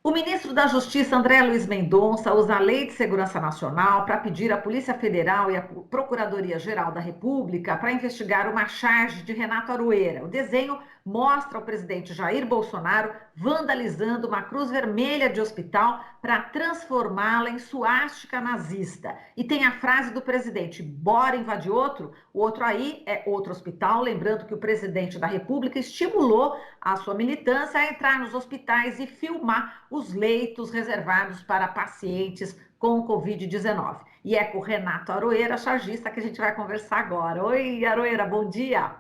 O ministro da Justiça, André Luiz Mendonça, usa a Lei de Segurança Nacional para pedir à Polícia Federal e à Procuradoria-Geral da República para investigar uma charge de Renato Aroeira. O desenho mostra o presidente Jair Bolsonaro vandalizando uma cruz vermelha de hospital para transformá-la em suástica nazista. E tem a frase do presidente: bora invadir outro? O outro aí é outro hospital, lembrando que o presidente da República estimulou a sua militância a entrar nos hospitais e filmar os leitos reservados para pacientes com Covid-19. E é com o Renato Aroeira, chargista, que a gente vai conversar agora. Oi, Aroeira, bom dia.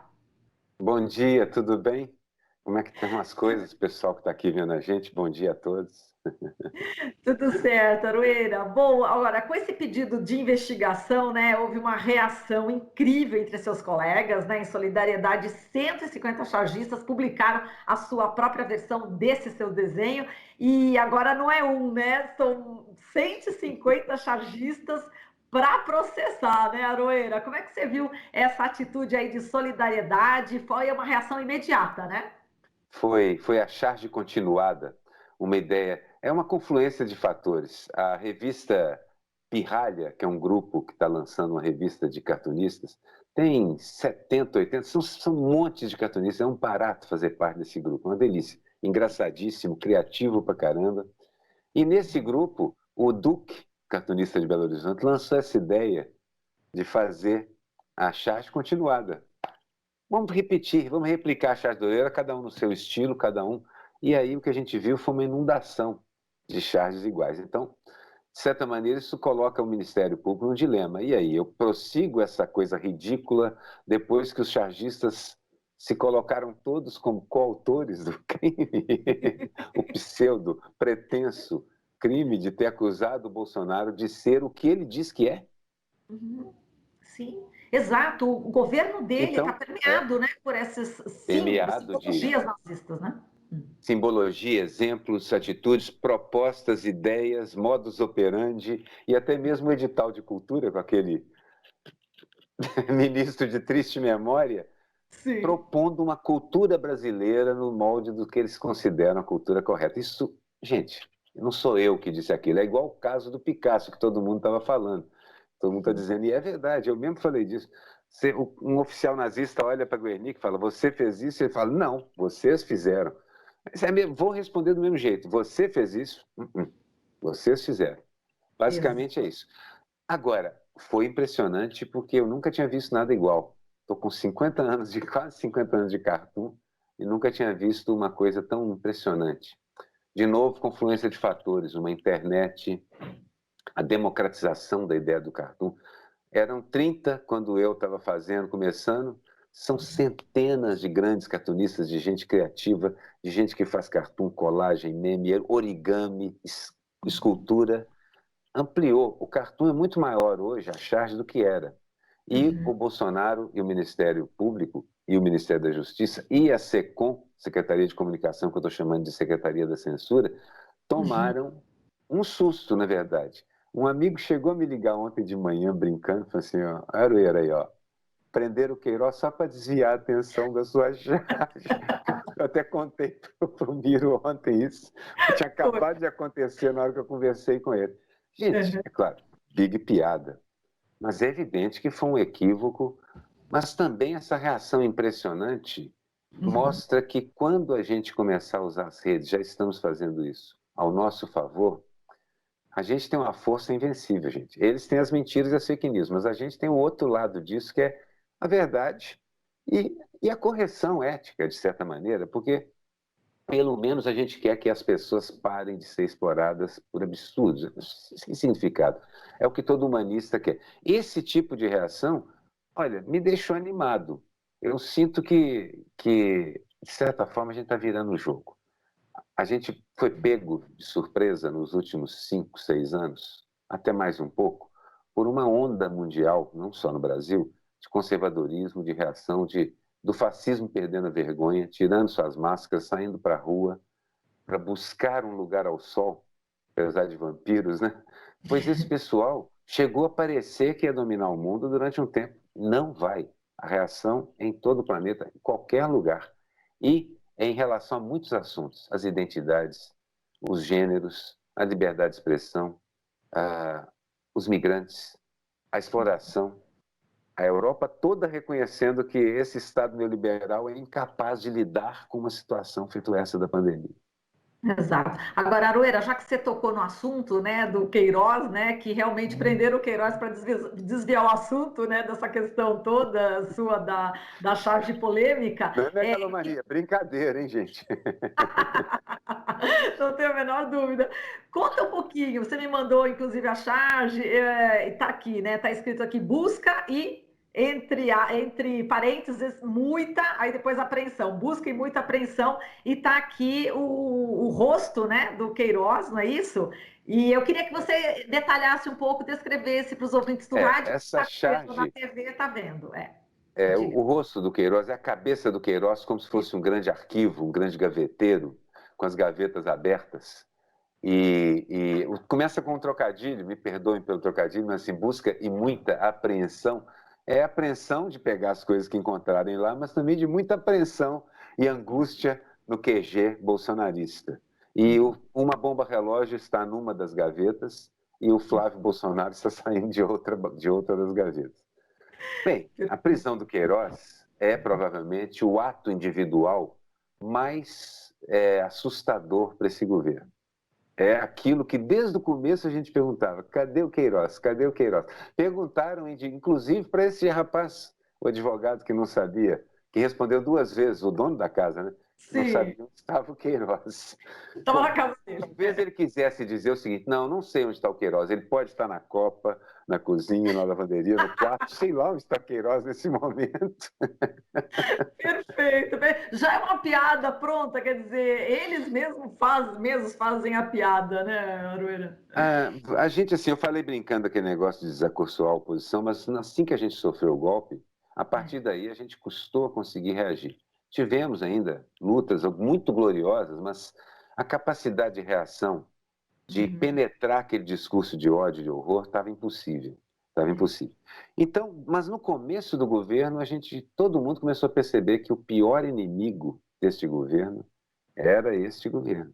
Bom dia, tudo bem? Como é que estão as coisas, pessoal que está aqui vendo a gente? Bom dia a todos. Tudo certo, Aroeira. Bom, agora, com esse pedido de investigação, né, houve uma reação incrível entre seus colegas, né, em solidariedade, 150 chargistas publicaram a sua própria versão desse seu desenho, e agora não é um, né, são 150 chargistas para processar, né, Aroeira? Como é que você viu essa atitude aí de solidariedade? Foi uma reação imediata, né? Foi a charge continuada, uma ideia, é uma confluência de fatores. A revista Pirralha, que é um grupo que está lançando uma revista de cartunistas, tem 70, 80, são um monte de cartunistas, é um barato fazer parte desse grupo, uma delícia. Engraçadíssimo, criativo pra caramba. E nesse grupo, o Duque, cartunista de Belo Horizonte, lançou essa ideia de fazer a charge continuada. Vamos repetir, vamos replicar a charge Doreira, cada um no seu estilo, cada um. E aí o que a gente viu foi uma inundação de charges iguais. Então, de certa maneira, isso coloca o Ministério Público num dilema. E aí, eu prossigo essa coisa ridícula depois que os chargistas se colocaram todos como coautores do crime, o pseudo, pretenso crime de ter acusado o Bolsonaro de ser o que ele diz que é. Uhum. Sim, exato. O governo dele está Então, é permeado, né, por esses símbolos, permeado de simbologias nazistas, né? simbologia, exemplos, atitudes, propostas, ideias, modus operandi e até mesmo o edital de cultura com aquele ministro de triste memória, Sim. propondo uma cultura brasileira no molde do que eles consideram a cultura correta. Isso, gente, não sou eu que disse aquilo, é igual o caso do Picasso que todo mundo estava falando. Todo mundo está dizendo, e é verdade, eu mesmo falei disso. Um oficial nazista olha para Guernica e fala, você fez isso? Ele fala, não, vocês fizeram. Vou responder do mesmo jeito. Você fez isso? Vocês fizeram. Ex- Basicamente é isso. Agora, foi impressionante porque eu nunca tinha visto nada igual. Estou com 50 anos quase 50 anos de cartoon e nunca tinha visto uma coisa tão impressionante. De novo, confluência de fatores, uma internet, a democratização da ideia do cartoon. Eram 30 quando eu estava fazendo, começando. São centenas de grandes cartunistas, de gente criativa, de gente que faz cartoon, colagem, meme, origami, escultura. Ampliou. O cartoon é muito maior hoje, a charge, do que era. E Uhum, o Bolsonaro e o Ministério Público e o Ministério da Justiça e a SECOM, Secretaria de Comunicação, que eu estou chamando de Secretaria da Censura, uhum. tomaram um susto, na verdade. Um amigo chegou a me ligar ontem de manhã, brincando, falou assim, ó, Aroeira aí, ó, prenderam o Queiroz só para desviar a atenção da sua charge. Eu até contei para o Miro ontem isso, que tinha Foi. acabado de acontecer na hora que eu conversei com ele. Gente, Uhum, é claro, big piada, mas é evidente que foi um equívoco, mas também essa reação impressionante uhum. mostra que quando a gente começar a usar as redes, já estamos fazendo isso, ao nosso favor, a gente tem uma força invencível, gente. Eles têm as mentiras e as fake news, mas a gente tem o outro lado disso, que é a verdade e a correção ética, de certa maneira, porque pelo menos a gente quer que as pessoas parem de ser exploradas por absurdos, sem significado. É o que todo humanista quer. Esse tipo de reação, olha, me deixou animado. Eu sinto de certa forma, a gente está virando o jogo. A gente foi pego de surpresa nos últimos 5, 6 anos, até mais um pouco, por uma onda mundial, não só no Brasil, de conservadorismo, de reação, do fascismo perdendo a vergonha, tirando suas máscaras, saindo para a rua para buscar um lugar ao sol, apesar de vampiros, né? Pois esse pessoal chegou a parecer que ia dominar o mundo durante um tempo. Não vai. A reação é em todo o planeta, em qualquer lugar. E é em relação a muitos assuntos, as identidades, os gêneros, a liberdade de expressão, os migrantes, a exploração. A Europa toda reconhecendo que esse Estado neoliberal é incapaz de lidar com uma situação feito essa da pandemia. Exato. Agora, Aroeira, já que você tocou no assunto, né, do Queiroz, né, que realmente prenderam o Queiroz para desviar o assunto, né, dessa questão toda sua da charge polêmica. Não é megalomania, brincadeira, hein, gente? Não tenho a menor dúvida. Conta um pouquinho, você me mandou, inclusive, a charge, está aqui, né, está escrito aqui, busca e entre parênteses, muita, aí depois apreensão, busca e muita apreensão, e está aqui o rosto, né, do Queiroz, não é isso? E eu queria que você detalhasse um pouco, descrevesse para os ouvintes do rádio, Essa a pessoa da charge, TV está vendo. o Diga. rosto do Queiroz é a cabeça do Queiroz como se fosse um grande arquivo, um grande gaveteiro, com as gavetas abertas. E começa com um trocadilho, me perdoem pelo trocadilho, mas assim, busca e muita apreensão. É a apreensão de pegar as coisas que encontrarem lá, mas também de muita apreensão e angústia no QG bolsonarista. E uma bomba relógio está numa das gavetas e o Flávio Bolsonaro está saindo de outra das gavetas. Bem, a prisão do Queiroz é provavelmente o ato individual mais assustador para esse governo. É aquilo que desde o começo a gente perguntava: cadê o Queiroz? Cadê o Queiroz? Perguntaram, inclusive, para esse rapaz, o advogado que não sabia, que respondeu 2 vezes, o dono da casa, né? Não Sim, sabia onde estava o Queiroz. estava na Bom, casa dele. talvez ele quisesse dizer o seguinte: não sei onde está o Queiroz. Ele pode estar na copa, na cozinha, na lavanderia, no quarto, sei lá onde está o Queiroz nesse momento. Perfeito. Já é uma piada pronta, quer dizer, eles mesmos fazem a piada, né, Arueira? A gente, assim, eu falei brincando aquele negócio de desacursoar a oposição, mas assim que a gente sofreu o golpe, a partir daí a gente custou a conseguir reagir. Tivemos ainda lutas muito gloriosas, mas a capacidade de reação, de penetrar aquele discurso de ódio, de horror, estava impossível. Estava impossível. Então, mas no começo do governo, todo mundo começou a perceber que o pior inimigo deste governo era este governo.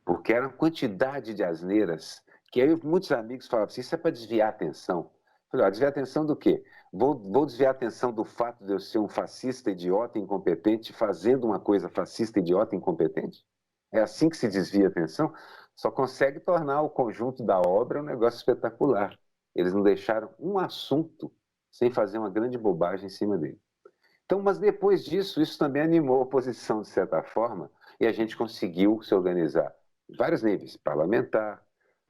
Porque era uma quantidade de asneiras, que aí muitos amigos falavam assim, isso é para desviar a atenção. Eu falei, desviar a atenção do quê? Vou desviar a atenção do fato de eu ser um fascista, idiota, incompetente, fazendo uma coisa fascista, idiota, incompetente? É assim que se desvia a atenção? Só consegue tornar o conjunto da obra um negócio espetacular. Eles não deixaram um assunto sem fazer uma grande bobagem em cima dele. Então, mas depois disso, isso também animou a oposição, de certa forma, e a gente conseguiu se organizar em vários níveis, parlamentar,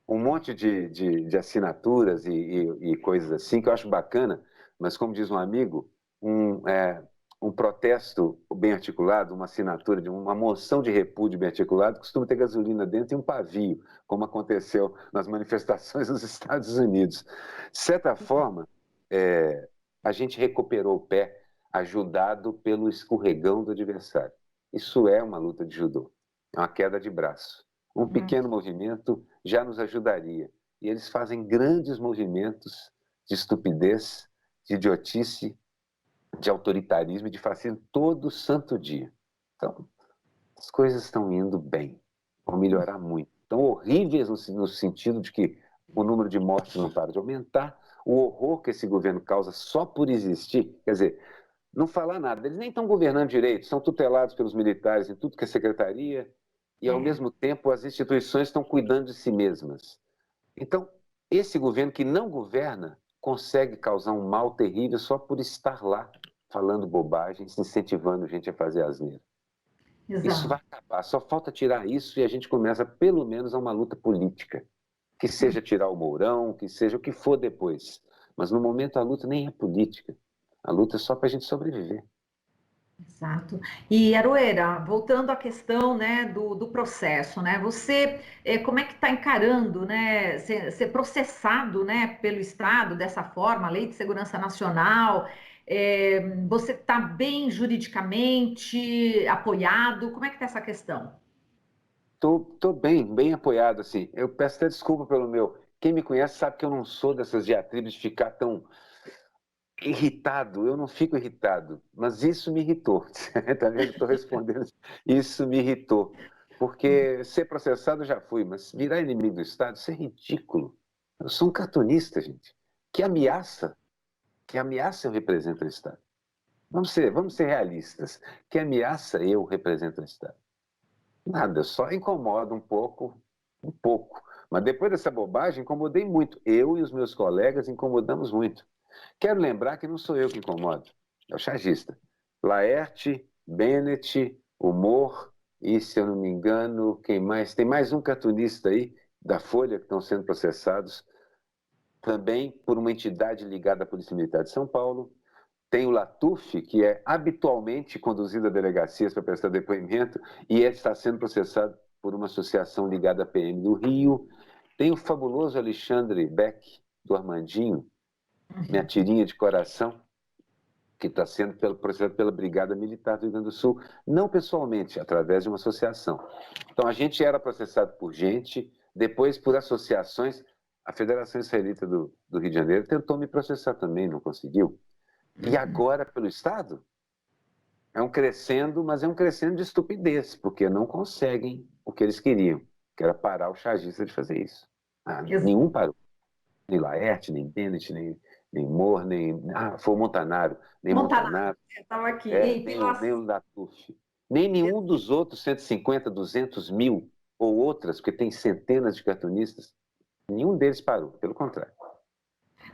um monte de assinaturas e coisas assim, que eu acho bacana, mas como diz um amigo, um protesto bem articulado, uma assinatura de uma moção de repúdio bem articulado, costuma ter gasolina dentro e um pavio, como aconteceu nas manifestações nos Estados Unidos. De certa forma, a gente recuperou o pé, ajudado pelo escorregão do adversário. Isso é uma luta de judô, é uma queda de braço. Um pequeno movimento já nos ajudaria. E eles fazem grandes movimentos de estupidez, de idiotice, de autoritarismo e de fascismo todo santo dia. Então, as coisas estão indo bem, vão melhorar muito. Estão horríveis no sentido de que o número de mortes não para de aumentar, o horror que esse governo causa só por existir, quer dizer, não falar nada. Eles nem estão governando direito, são tutelados pelos militares em tudo que é secretaria, e ao mesmo tempo as instituições estão cuidando de si mesmas. Então, esse governo que não governa consegue causar um mal terrível só por estar lá, falando bobagens, incentivando gente a fazer asneira. Isso vai Exato. acabar, só falta tirar isso e a gente começa pelo menos a uma luta política. Que seja tirar o Mourão, que seja o que for depois. Mas no momento a luta nem é política. A luta é só para a gente sobreviver. Exato. E Aroeira, voltando à questão, né, do processo, né? Você, como é que está encarando, né, ser processado, né, pelo Estado dessa forma, a Lei de Segurança Nacional? Você está bem juridicamente apoiado? Como é que está essa questão? Tô bem apoiado, assim. Eu peço até desculpa pelo meu. Quem me conhece sabe que eu não sou dessas diatribes de ficar tão irritado. Eu não fico irritado, mas isso me irritou. Tá vendo? Estou respondendo. Isso me irritou. porque ser processado eu já fui, mas virar inimigo do Estado, isso é ridículo. Eu sou um cartunista, gente. Que ameaça eu represento o Estado? Vamos ser realistas. Que ameaça eu represento o Estado? Nada, só incomoda um pouco. Mas depois dessa bobagem, incomodei muito. Eu e os meus colegas incomodamos muito. Quero lembrar que não sou eu que incomodo, é o chargista. Laerte, Bennett, Humor e, se eu não me engano, quem mais? Tem mais um cartunista aí da Folha que estão sendo processados, também por uma entidade ligada à Polícia Militar de São Paulo. Tem o Latuf, que é habitualmente conduzido a delegacias para prestar depoimento e ele está sendo processado por uma associação ligada à PM do Rio. Tem o fabuloso Alexandre Beck, do Armandinho, minha tirinha de coração, que está sendo processado pela Brigada Militar do Rio Grande do Sul, não pessoalmente, através de uma associação. Então, a gente era processado por gente, depois por associações. A Federação Israelita do Rio de Janeiro tentou me processar também, não conseguiu. E agora, pelo Estado, é um crescendo, mas é um crescendo de estupidez, porque não conseguem o que eles queriam, que era parar o chargista de fazer isso. Nenhum parou. Nem Laerte, nem Bennett, nem Moore, nem... foi o Montanaro. Nem Montanaro, Montanaro, estava aqui. E nem o Latuf. Nem nenhum dos outros 150, 200 mil, ou outras, porque tem centenas de cartunistas, nenhum deles parou, pelo contrário.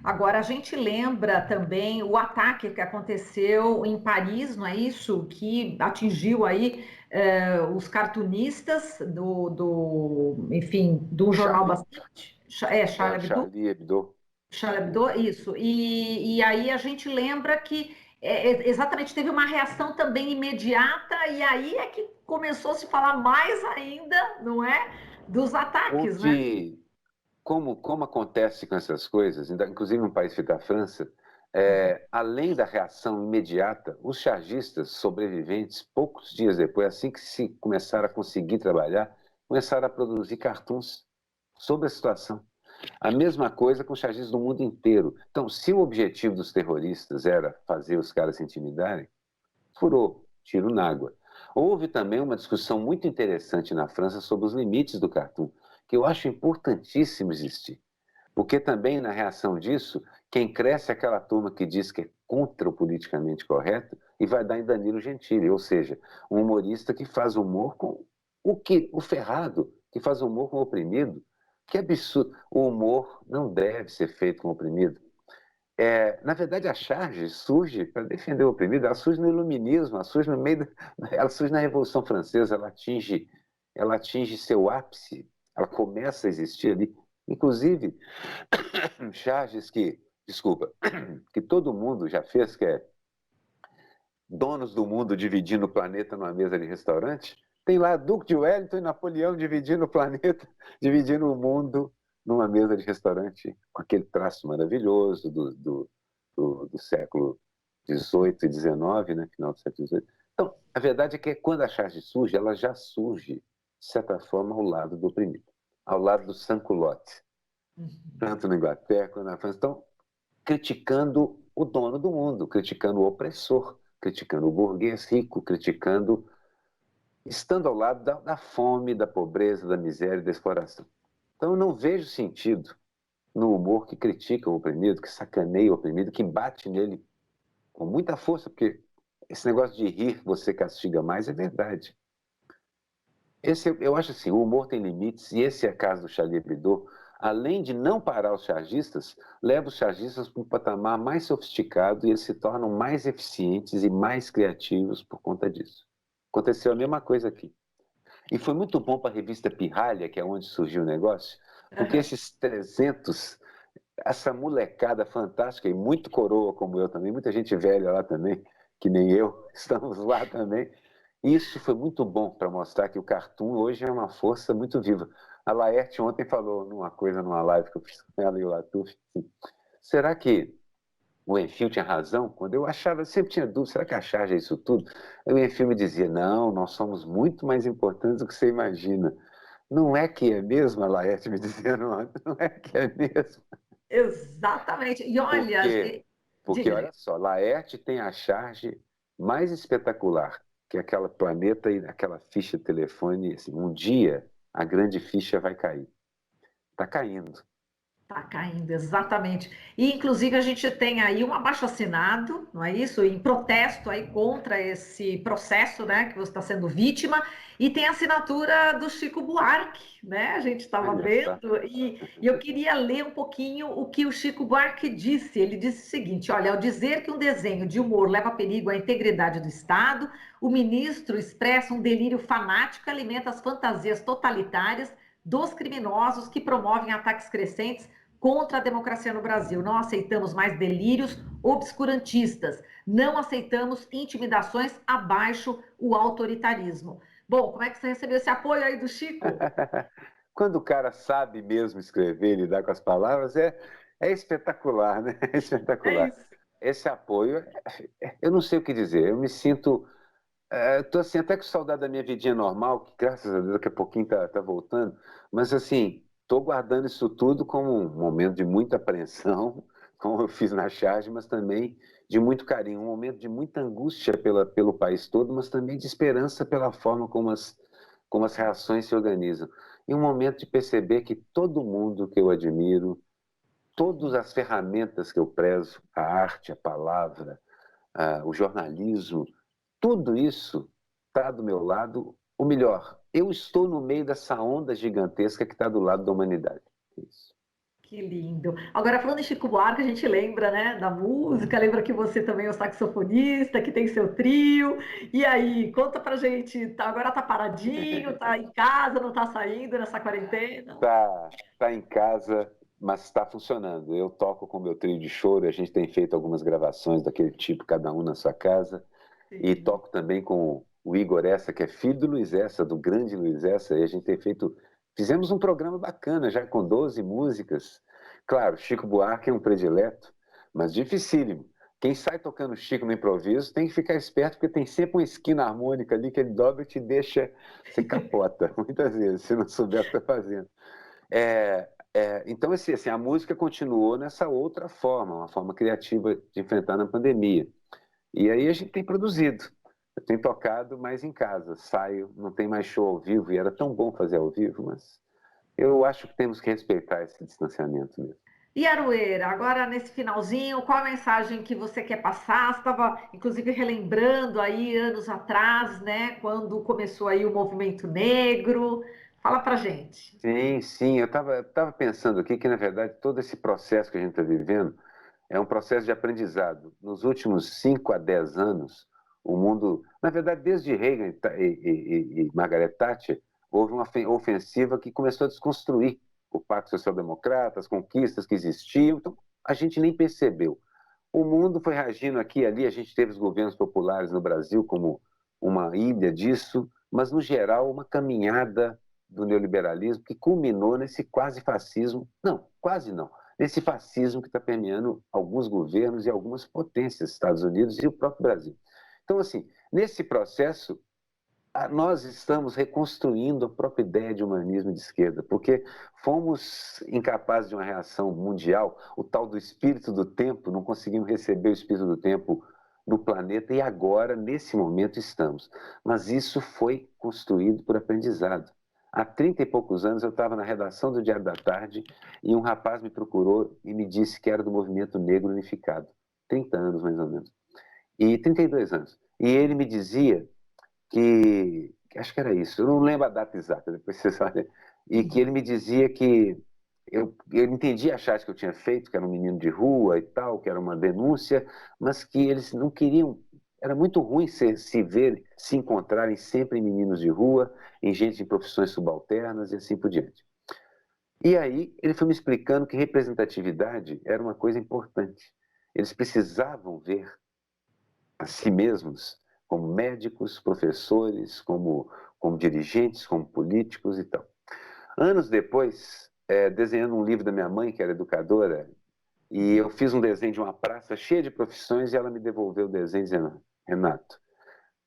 Agora, a gente lembra também o ataque que aconteceu em Paris, não é isso? Que atingiu aí os cartunistas enfim, do jornal Charlie, bastante, o Charlie Hebdo, Charlie Hebdo. Charlie Hebdo, isso. E aí a gente lembra que exatamente teve uma reação também imediata, e aí é que começou a se falar mais ainda, não é? Dos ataques, né? Houve, como acontece com essas coisas, inclusive no país feito a França, além da reação imediata, os chargistas sobreviventes, poucos dias depois, assim que se começaram a conseguir trabalhar, começaram a produzir cartoons sobre a situação. A mesma coisa com chargistas do mundo inteiro. Então, se o objetivo dos terroristas era fazer os caras se intimidarem, furou, tiro na água. Houve também uma discussão muito interessante na França sobre os limites do cartoon, que eu acho importantíssimo existir. Porque também, na reação disso, quem cresce é aquela turma que diz que é contra o politicamente correto e vai dar em Danilo Gentili, ou seja, um humorista que faz humor com o ferrado, que faz humor com o oprimido. Que absurdo. O humor não deve ser feito com o oprimido. Na verdade, a charge surge para defender o oprimido, ela surge no iluminismo, ela surge no meio ela surge na Revolução Francesa, ela atinge seu ápice, ela começa a existir ali. Inclusive, charges desculpa, que todo mundo já fez, que é donos do mundo dividindo o planeta numa mesa de restaurante. Tem lá Duque de Wellington e Napoleão dividindo o planeta, dividindo o mundo numa mesa de restaurante, com aquele traço maravilhoso do século XVIII e XIX, né? Final do século XVIII. Então, a verdade é que quando a charge surge, ela já surge, de certa forma, ao lado do oprimido, ao lado do sans-culotte, tanto na Inglaterra quanto na França. Então, criticando o dono do mundo, criticando o opressor, criticando o burguês rico, criticando, estando ao lado da fome, da pobreza, da miséria e da exploração. Então, eu não vejo sentido no humor que critica o oprimido, que sacaneia o oprimido, que bate nele com muita força, porque esse negócio de rir você castiga mais é verdade. Eu acho assim, o humor tem limites, e esse é o caso do Charlie Hebdo. Além de não parar os chargistas, leva os chargistas para um patamar mais sofisticado e eles se tornam mais eficientes e mais criativos por conta disso. Aconteceu a mesma coisa aqui. E foi muito bom para a revista Pirralha, que é onde surgiu o negócio, porque esses 300, essa molecada fantástica e muito coroa como eu também, muita gente velha lá também, que nem eu, estamos lá também. Isso foi muito bom para mostrar que o cartoon hoje é uma força muito viva. A Laerte ontem falou numa live que eu fiz com ela e o Latuf, assim, será que o Enfio tinha razão? Quando eu achava, eu sempre tinha dúvida, será que a charge é isso tudo? Aí o Enfio me dizia, não, nós somos muito mais importantes do que você imagina. Não é que é mesmo, a Laerte me dizendo ontem, não é que é mesmo. Exatamente. E olha, Porque, diga, olha diga. só, Laerte tem a charge mais espetacular que é aquele planeta e aquela ficha de telefone, assim, um dia a grande ficha vai cair. Está caindo. Está caindo, exatamente. E, inclusive, a gente tem aí um abaixo-assinado, não é isso? Em protesto aí contra esse processo, né, que você está sendo vítima, e tem a assinatura do Chico Buarque, né? A gente estava Olha só. vendo, e eu queria ler um pouquinho o que o Chico Buarque disse. Ele disse o seguinte: olha, ao dizer que um desenho de humor leva a perigo à integridade do Estado, o ministro expressa um delírio fanático e alimenta as fantasias totalitárias dos criminosos que promovem ataques crescentes contra a democracia no Brasil. Não aceitamos mais delírios obscurantistas. Não aceitamos intimidações abaixo o autoritarismo. Bom, como é que você recebeu esse apoio aí do Chico? Quando o cara sabe mesmo escrever, lidar com as palavras, é espetacular, né? É É espetacular. isso. Esse apoio, eu não sei o que dizer, eu me sinto. Estou assim, até com saudade da minha vidinha normal, que graças a Deus daqui a pouquinho tá voltando, mas assim, estou guardando isso tudo como um momento de muita apreensão, como eu fiz na charge, mas também de muito carinho, um momento de muita angústia pelo país todo, mas também de esperança pela forma como as reações se organizam. E um momento de perceber que todo mundo que eu admiro, todas as ferramentas que eu prezo, a arte, a palavra, o jornalismo, tudo isso está do meu lado. O melhor, eu estou no meio dessa onda gigantesca que está do lado da humanidade. Isso. Que lindo. Agora, falando em Chico Buarque, a gente lembra, né, da música, lembra que você também é o saxofonista, que tem seu trio. E aí, conta pra gente, agora tá paradinho, tá em casa, não tá saindo nessa quarentena? Tá em casa, mas está funcionando. Eu toco com o meu trio de choro, a gente tem feito algumas gravações daquele tipo, cada um na sua casa. E Sim. toco também com o Igor Essa, que é filho do Luiz Essa, do grande Luiz Essa, e a gente tem feito. Fizemos um programa bacana, já com 12 músicas. Claro, Chico Buarque é um predileto, mas dificílimo. Quem sai tocando Chico no improviso tem que ficar esperto, porque tem sempre uma esquina harmônica ali que ele dobra e te deixa, você capota, muitas vezes, se não souber o que está fazendo. Então, assim, a música continuou nessa outra forma, uma forma criativa de enfrentar na pandemia. E aí a gente tem produzido. Eu tenho tocado mais em casa, saio, não tem mais show ao vivo, e era tão bom fazer ao vivo, mas eu acho que temos que respeitar esse distanciamento mesmo. E Aroeira, agora nesse finalzinho, qual a mensagem que você quer passar? Você estava, inclusive, relembrando aí anos atrás, né, quando começou aí o movimento negro. Fala pra gente. Sim, sim, eu estava pensando aqui que, na verdade, todo esse processo que a gente está vivendo é um processo de aprendizado. Nos últimos 5 a 10 anos, o mundo, na verdade, desde Reagan e Margaret Thatcher, houve uma ofensiva que começou a desconstruir o Pacto Social-Democrata, as conquistas que existiam, então a gente nem percebeu. O mundo foi reagindo aqui e ali, a gente teve os governos populares no Brasil como uma ilha disso, mas, no geral, uma caminhada do neoliberalismo que culminou nesse quase fascismo, não, quase não, nesse fascismo que está permeando alguns governos e algumas potências, Estados Unidos e o próprio Brasil. Então, assim, nesse processo, nós estamos reconstruindo a própria ideia de humanismo de esquerda, porque fomos incapazes de uma reação mundial, o tal do espírito do tempo, não conseguimos receber o espírito do tempo no planeta e agora, nesse momento, estamos. Mas isso foi construído por aprendizado. Há 30 e poucos anos eu estava na redação do Diário da Tarde e um rapaz me procurou e me disse que era do movimento negro unificado. 30 anos, mais ou menos. E 32 anos. E ele me dizia que acho que era isso, eu não lembro a data exata, depois você sabe, e que ele me dizia que eu entendi a charge que eu tinha feito, que era um menino de rua e tal, que era uma denúncia, mas que eles não queriam, era muito ruim se ver, se encontrarem sempre em meninos de rua, em gente em profissões subalternas e assim por diante. E aí ele foi me explicando que representatividade era uma coisa importante. Eles precisavam ver a si mesmos como médicos, professores, como dirigentes, como políticos e tal. Anos depois, desenhando um livro da minha mãe, que era educadora, e eu fiz um desenho de uma praça cheia de profissões e ela me devolveu o desenho dizendo: Renato,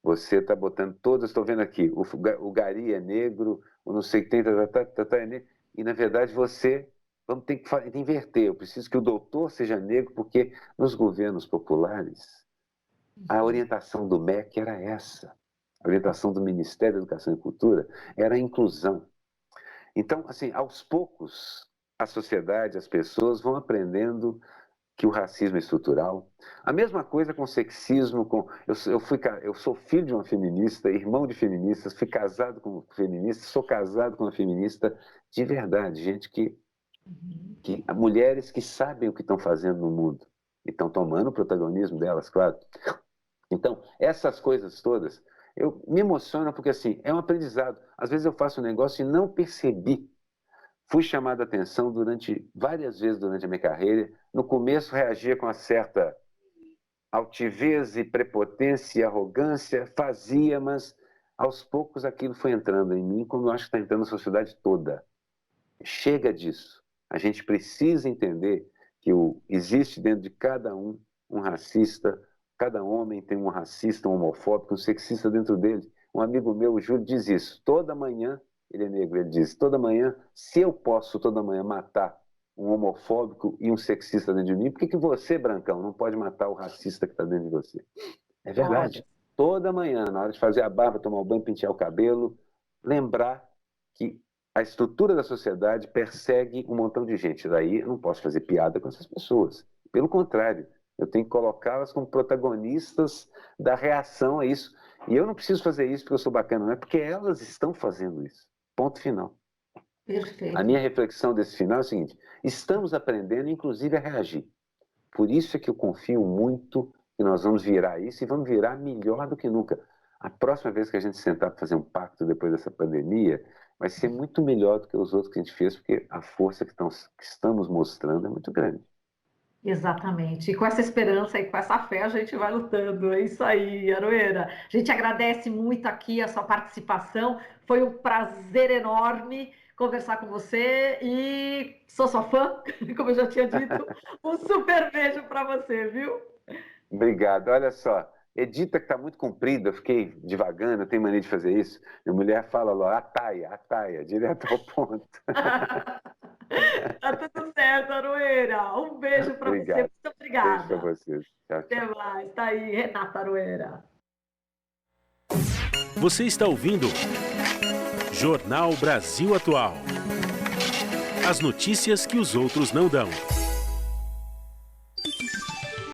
você está botando todas, estou vendo aqui, o gari é negro, o não sei o que tem, é negro, e na verdade você, vamos ter que inverter, eu preciso que o doutor seja negro, porque nos governos populares a orientação do MEC era essa. a orientação do Ministério da Educação e Cultura era a inclusão. Então, assim, aos poucos, a sociedade, as pessoas vão aprendendo que o racismo é estrutural. A mesma coisa com o sexismo. Eu sou filho de uma feminista, irmão de feministas, fui casado com feministas, sou casado com uma feminista de verdade, gente mulheres que sabem o que estão fazendo no mundo e estão tomando o protagonismo delas, claro. Então, essas coisas todas, eu me emociono porque, assim, é um aprendizado. Às vezes eu faço um negócio e não percebi. Fui chamado a atenção várias vezes durante a minha carreira. No começo reagia com uma certa altivez e prepotência e arrogância, fazia, mas aos poucos aquilo foi entrando em mim, como eu acho que está entrando na sociedade toda. Chega disso. A gente precisa entender que existe dentro de cada um racista, cada homem tem um racista, um homofóbico, um sexista dentro dele. Um amigo meu, o Júlio, diz isso. Toda manhã, ele é negro, ele diz, toda manhã, se eu posso toda manhã matar um homofóbico e um sexista dentro de mim, por que você, Brancão, não pode matar o racista que está dentro de você? É verdade. Toda manhã, na hora de fazer a barba, tomar o banho, pentear o cabelo, lembrar que a estrutura da sociedade persegue um montão de gente. Daí eu não posso fazer piada com essas pessoas. Pelo contrário, eu tenho que colocá-las como protagonistas da reação a isso. E eu não preciso fazer isso porque eu sou bacana, não é porque elas estão fazendo isso. Ponto final. Perfeito. A minha reflexão desse final é o seguinte: estamos aprendendo, inclusive, a reagir. Por isso é que eu confio muito que nós vamos virar isso e vamos virar melhor do que nunca. A próxima vez que a gente sentar para fazer um pacto depois dessa pandemia, vai ser muito melhor do que os outros que a gente fez, porque a força que estamos mostrando é muito grande. Exatamente. E com essa esperança e com essa fé a gente vai lutando. É isso aí, Aroeira. A gente agradece muito aqui a sua participação. Foi um prazer enorme conversar com você e sou sua fã, como eu já tinha dito. Um super beijo para você, viu? Obrigado. Olha só, edita que está muito comprido, eu fiquei divagando, eu tenho mania de fazer isso. Minha mulher fala lá, ataia, direto ao ponto. Tá tudo certo, Aroeira. Um beijo para você. Muito obrigada. Beijo para vocês. Tchau, tchau. Até mais. Tá aí, Renata Aroeira. Você está ouvindo Jornal Brasil Atual. As notícias que os outros não dão.